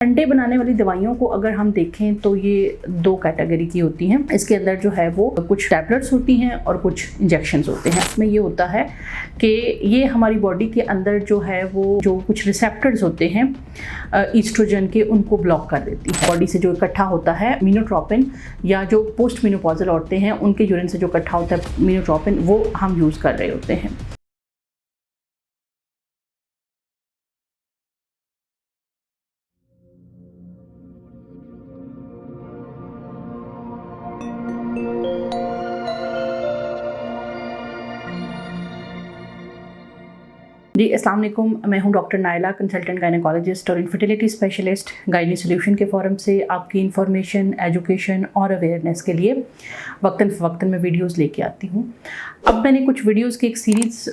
अंडे बनाने वाली दवाइयों को अगर हम देखें तो ये दो कैटेगरी की होती हैं। इसके अंदर जो है वो कुछ टैबलेट्स होती हैं और कुछ इंजेक्शंस होते हैं। इसमें ये होता है कि ये हमारी बॉडी के अंदर जो है वो जो कुछ रिसेप्टर्स होते हैं ईस्ट्रोजन के, उनको ब्लॉक कर देती है। बॉडी से जो इकट्ठा होता है मिनोट्रोपिन, या जो पोस्ट मेनोपॉजल औरतें हैं उनके यूरिन से जो इकट्ठा होता है मिनोट्रोपिन, वो हम यूज़ कर रहे होते हैं। जी अस्सलाम वालेकुम, मैं हूं डॉक्टर नायला, कंसल्टेंट गायनेकोलॉजिस्ट और इनफर्टिलिटी स्पेशलिस्ट। गायनी सॉल्यूशन के फोरम से आपकी इन्फॉर्मेशन, एजुकेशन और अवेयरनेस के लिए वक्तन फ़वक्तन में वीडियोस लेके आती हूं। अब मैंने कुछ वीडियोस की एक सीरीज़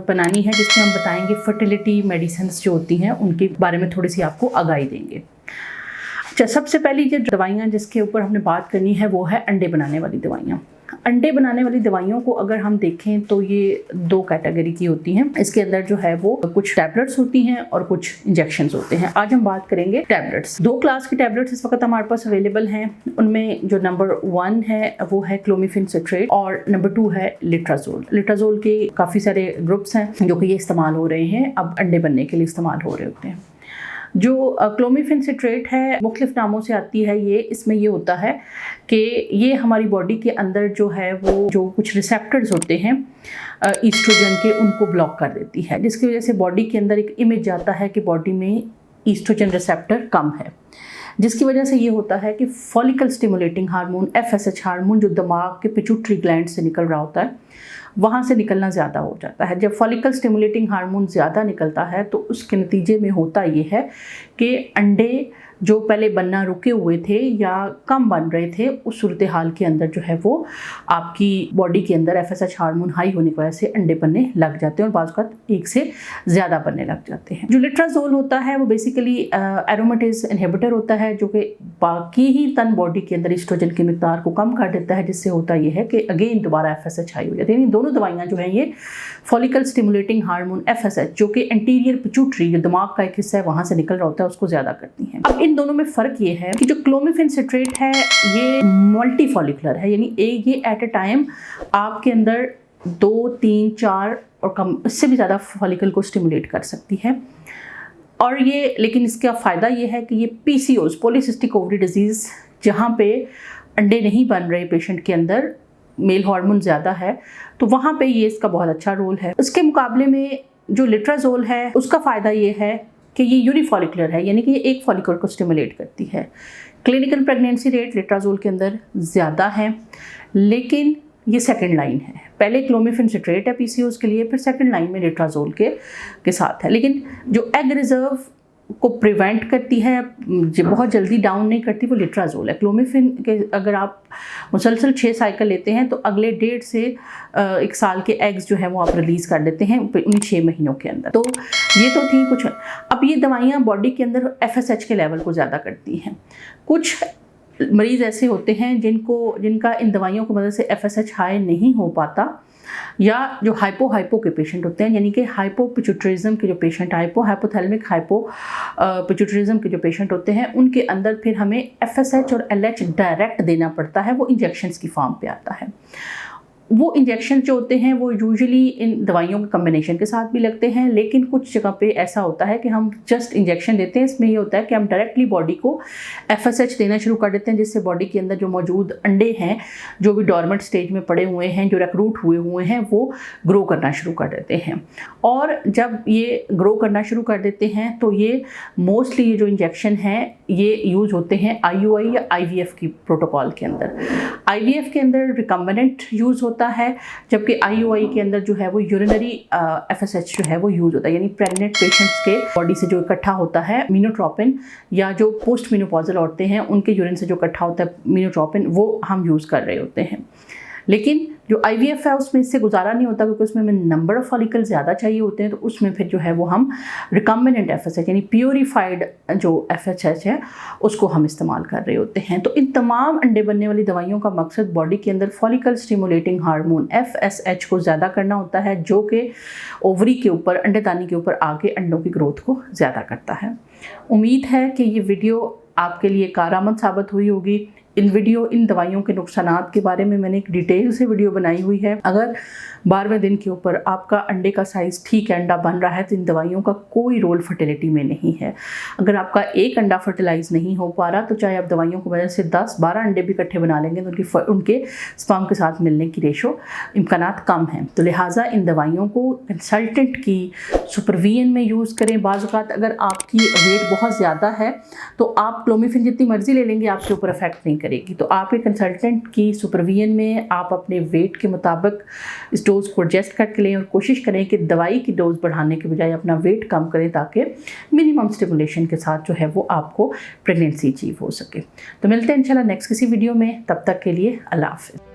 बनानी है जिसमें हम बताएंगे फर्टिलिटी मेडिसिन्स जो होती हैं उनके बारे में थोड़ी सी आपको आगाही देंगे। अच्छा, सबसे पहली जो दवाइयाँ जिसके ऊपर हमने बात करनी है वो है अंडे बनाने वाली दवाइयाँ। अंडे बनाने वाली दवाइयों को अगर हम देखें तो ये दो कैटेगरी की होती हैं। इसके अंदर जो है वो कुछ टैबलेट्स होती हैं और कुछ इंजेक्शंस होते हैं। आज हम बात करेंगे टैबलेट्स। दो क्लास की टैबलेट्स इस वक्त हमारे पास अवेलेबल हैं। उनमें जो नंबर 1 है वो है क्लोमिफेन सिट्रेट और नंबर 2 है लिट्राजोल। लिट्राजोल के काफ़ी सारे ग्रुप्स हैं जो कि ये इस्तेमाल हो रहे हैं, अब अंडे बनने के लिए इस्तेमाल हो रहे होते हैं। जो क्लोमिफेन सिट्रेट है, मुख्तलिफ नामों से आती है ये। इसमें ये होता है कि ये हमारी बॉडी के अंदर जो है वो जो कुछ रिसेप्टर्स होते हैं ईस्ट्रोजन के, उनको ब्लॉक कर देती है, जिसकी वजह से बॉडी के अंदर एक इमेज जाता है कि बॉडी में ईस्ट्रोजन रिसेप्टर कम है, जिसकी वजह से ये होता है कि follicle stimulating hormone FSH hormone जो दिमाग के पिट्यूटरी ग्लैंड से निकल रहा होता है वहाँ से निकलना ज़्यादा हो जाता है। जब फॉलिकल स्टिमुलेटिंग हार्मोन ज़्यादा निकलता है तो उसके नतीजे में होता ये है कि अंडे जो पहले बनना रुके हुए थे या कम बन रहे थे, उस सूरत हाल के अंदर जो है वो आपकी बॉडी के अंदर FSH हार्मोन हाई होने की वजह से अंडे बनने लग जाते हैं और बाज़ औक़ात एक से ज़्यादा बनने लग जाते हैं। जो लिट्राजोल होता है वो बेसिकली एरोमेटेज इनहिबिटर होता है जो कि बाकी ही तन बॉडी के अंदर ईस्ट्रोजन की मिकदार को कम कर देता है, जिससे होता यह है कि अगेन दोबारा FSH हाई हो जाती है। यानी दोनों दवाइयाँ जो हैं ये फॉलिकल स्टिमुलेटिंग हार्मोन FSH जो कि एंटीरियर पिट्यूटरी जो दिमाग का एक हिस्सा है वहाँ से निकल रहा होता है उसको ज़्यादा करती हैं। अब इन दोनों में फ़र्क ये है कि जो क्लोमिफेन सिट्रेट है ये मल्टी फॉलिकुलर है, यानी ये एट अ टाइम आपके अंदर 2, 3, 4 और कम इससे भी ज़्यादा फॉलिकल को स्टिमुलेट कर सकती है। और ये लेकिन इसका फ़ायदा ये है कि ये PCOS पॉलीसिस्टिक ओवरी डिजीज़, जहाँ पे अंडे नहीं बन रहे पेशेंट के अंदर, मेल हार्मोन ज़्यादा है, तो वहाँ पे ये इसका बहुत अच्छा रोल है। उसके मुकाबले में जो लिट्राजोल है उसका फ़ायदा ये है कि ये यूनिफॉलिकुलर है, यानी कि ये एक फॉलिकल को स्टिमुलेट करती है। क्लिनिकल प्रेगनेंसी रेट लिट्राजोल के अंदर ज़्यादा है, लेकिन ये सेकंड लाइन है। पहले क्लोमिफेन सिट्रेट है PCOS के लिए, फिर सेकंड लाइन में लिट्राजोल के साथ है। लेकिन जो एग रिजर्व को प्रिवेंट करती है, जो बहुत जल्दी डाउन नहीं करती, वो लिट्राजोल है। क्लोमिफेन के अगर आप मुसलसल 6 साइकिल लेते हैं तो अगले 1.5 से 1 साल के एग्स जो है वो आप रिलीज़ कर देते हैं उन्हीं 6 महीनों के अंदर। तो ये तो थी कुछ। अब ये दवाइयाँ बॉडी के अंदर FSH के लेवल को ज़्यादा करती हैं। कुछ मरीज़ ऐसे होते हैं जिनका इन दवाइयों की मदद से FSH हाई नहीं हो पाता, या जो हाइपो के पेशेंट होते हैं, यानी कि हाइपोपिट्यूटरिज्म के जो पेशेंट, हाइपोथैलेमिक हाइपोपिट्यूटरिज्म के जो पेशेंट होते हैं, उनके अंदर फिर हमें FSH और LH डायरेक्ट देना पड़ता है। वो इंजेक्शंस की फॉर्म पे आता है। वो इंजेक्शन जो होते हैं वो यूजुअली इन दवाइयों के कम्बिनेशन के साथ भी लगते हैं, लेकिन कुछ जगह पे ऐसा होता है कि हम जस्ट इंजेक्शन देते हैं। इसमें ये होता है कि हम डायरेक्टली बॉडी को FSH देना शुरू कर देते हैं, जिससे बॉडी के अंदर जो मौजूद अंडे हैं जो भी डॉर्मेंट स्टेज में पड़े हुए हैं, जो रिक्रूट हुए हैं, वो ग्रो करना शुरू कर देते हैं। और जब ये ग्रो करना शुरू कर देते हैं तो ये मोस्टली ये जो इंजेक्शन हैं ये यूज़ होते हैं IUI या IVF की प्रोटोकॉल के अंदर। IVF के अंदर रिकम्बिनेंट यूज़ होता है, जबकि IUI के अंदर जो है वो यूरिनरी FSH जो है वो यूज़ होता है, यानी प्रेग्नेंट पेशेंट्स के बॉडी से जो इकट्ठा होता है मिनोट्रोपिन, या जो पोस्ट मेनोपॉजल औरतें हैं उनके यूरिन से जो इकट्ठा होता है मिनोट्रोपिन, वो हम यूज़ कर रहे होते हैं। लेकिन जो IVF है उसमें इससे गुजारा नहीं होता, क्योंकि उसमें नंबर ऑफ फॉलिकल ज़्यादा चाहिए होते हैं। तो उसमें फिर जो है वो हम रिकम्बिनेंट FSH यानी प्योरीफाइड जो FSH है उसको हम इस्तेमाल कर रहे होते हैं। तो इन तमाम अंडे बनने वाली दवाइयों का मकसद बॉडी के अंदर फॉलिकल स्टिमुलेटिंग हार्मोन FSH को ज़्यादा करना होता है, जो कि ओवरी के ऊपर, अंडेदानी के ऊपर आके अंडों की ग्रोथ को ज़्यादा करता है। उम्मीद है कि ये वीडियो आपके लिए कारआमद साबित हुई होगी। इन दवाइयों के नुकसानात के बारे में मैंने एक डिटेल से वीडियो बनाई हुई है। अगर 12वें दिन के ऊपर आपका अंडे का साइज़ ठीक अंडा बन रहा है तो इन दवाइयों का कोई रोल फर्टिलिटी में नहीं है। अगर आपका एक अंडा फर्टिलाइज नहीं हो पा रहा तो चाहे आप दवाइयों की वजह से 10-12 अंडे भी इकट्ठे बना लेंगे तो उनके स्पर्म के साथ मिलने की रेशो इम्कानात कम हैं। तो लिहाजा इन दवाइयों को कंसल्टेंट की सुपरविजन में यूज़ करें। बाज़ औक़ात अगर आपकी वेट बहुत ज़्यादा है तो आप क्लोमिफेन जितनी मर्ज़ी ले लेंगे, आपके ऊपर इफेक्ट नहीं करेगी। तो आपके कंसल्टेंट की सुपरविजन में आप अपने वेट के मुताबिक इस डोज़ को एडजस्ट करके लें और कोशिश करें कि दवाई की डोज़ बढ़ाने के बजाय अपना वेट कम करें ताकि मिनिमम स्टिमुलेशन के साथ जो है वो आपको प्रेगनेंसी अचीव हो सके। तो मिलते हैं इंशाल्लाह नेक्स्ट किसी वीडियो में, तब तक के लिए अल्लाह हाफ़िज़।